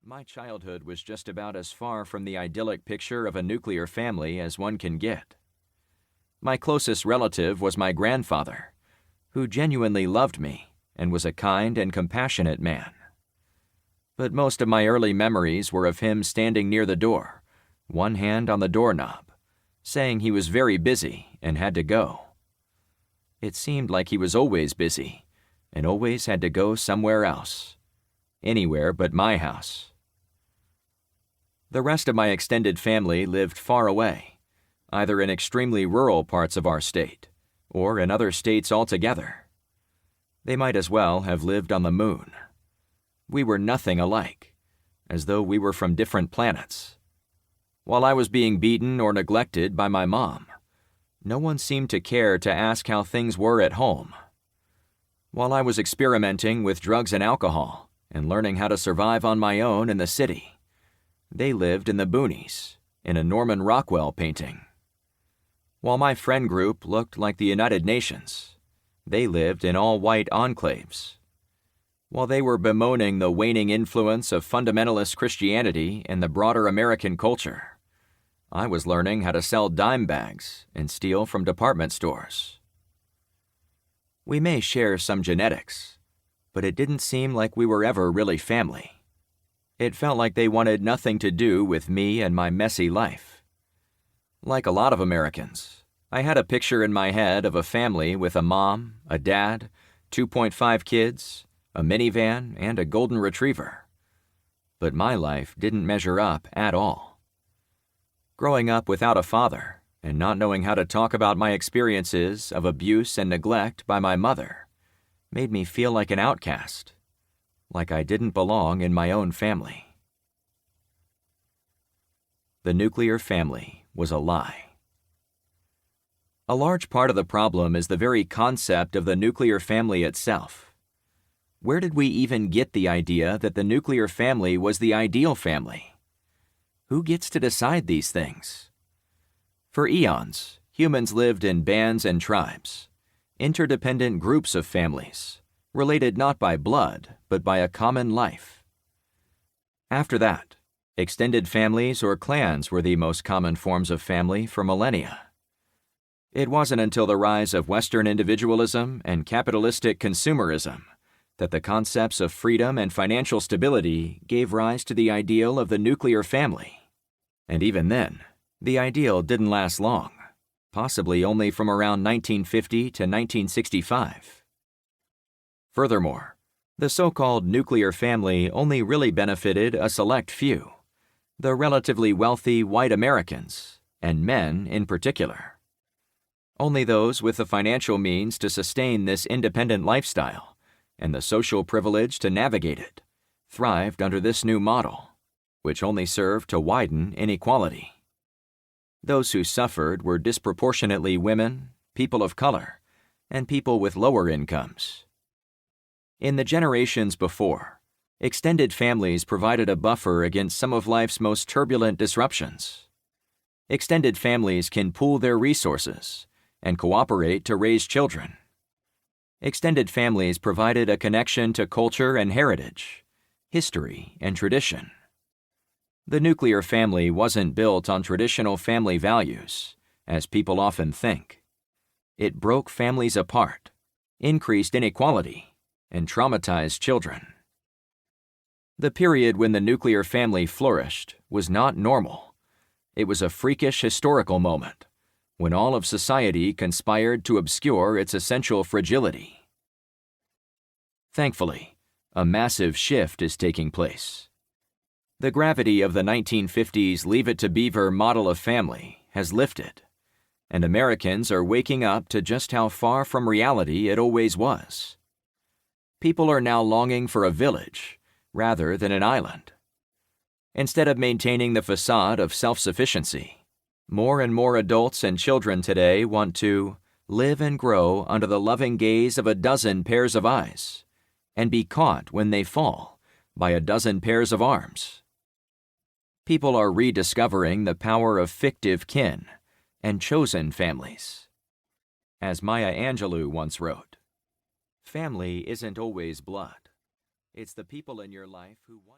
My childhood was just about as far from the idyllic picture of a nuclear family as one can get. My closest relative was my grandfather, who genuinely loved me and was a kind and compassionate man. But most of my early memories were of him standing near the door, one hand on the doorknob, saying he was very busy and had to go. It seemed like he was always busy and always had to go somewhere else, anywhere but my house. The rest of my extended family lived far away, either in extremely rural parts of our state or in other states altogether. They might as well have lived on the moon. We were nothing alike, as though we were from different planets. While I was being beaten or neglected by my mom, no one seemed to care to ask how things were at home. While I was experimenting with drugs and alcohol and learning how to survive on my own in the city, they lived in the boonies, in a Norman Rockwell painting. While my friend group looked like the United Nations, they lived in all-white enclaves. While they were bemoaning the waning influence of fundamentalist Christianity in the broader American culture, I was learning how to sell dime bags and steal from department stores. We may share some genetics, but it didn't seem like we were ever really family. It felt like they wanted nothing to do with me and my messy life. Like a lot of Americans, I had a picture in my head of a family with a mom, a dad, 2.5 kids, a minivan, and a golden retriever. But my life didn't measure up at all. Growing up without a father and not knowing how to talk about my experiences of abuse and neglect by my mother made me feel like an outcast, like I didn't belong in my own family. The nuclear family was a lie. A large part of the problem is the very concept of the nuclear family itself. Where did we even get the idea that the nuclear family was the ideal family? Who gets to decide these things? For eons, humans lived in bands and tribes, interdependent groups of families, related not by blood, but by a common life. After that, extended families or clans were the most common forms of family for millennia. It wasn't until the rise of Western individualism and capitalistic consumerism that the concepts of freedom and financial stability gave rise to the ideal of the nuclear family. And even then, the ideal didn't last long, possibly only from around 1950 to 1965. Furthermore, the so-called nuclear family only really benefited a select few, the relatively wealthy white Americans, and men in particular. Only those with the financial means to sustain this independent lifestyle and the social privilege to navigate it thrived under this new model, which only served to widen inequality. Those who suffered were disproportionately women, people of color, and people with lower incomes. In the generations before, extended families provided a buffer against some of life's most turbulent disruptions. Extended families can pool their resources and cooperate to raise children. Extended families provided a connection to culture and heritage, history and tradition. The nuclear family wasn't built on traditional family values, as people often think. It broke families apart, increased inequality, and traumatized children. The period when the nuclear family flourished was not normal. It was a freakish historical moment, when all of society conspired to obscure its essential fragility. Thankfully, a massive shift is taking place. The gravity of the 1950s Leave It to Beaver model of family has lifted, and Americans are waking up to just how far from reality it always was. People are now longing for a village rather than an island. Instead of maintaining the facade of self-sufficiency, more and more adults and children today want to live and grow under the loving gaze of a dozen pairs of eyes and be caught when they fall by a dozen pairs of arms. People are rediscovering the power of fictive kin and chosen families. As Maya Angelou once wrote, "Family isn't always blood. It's the people in your life who want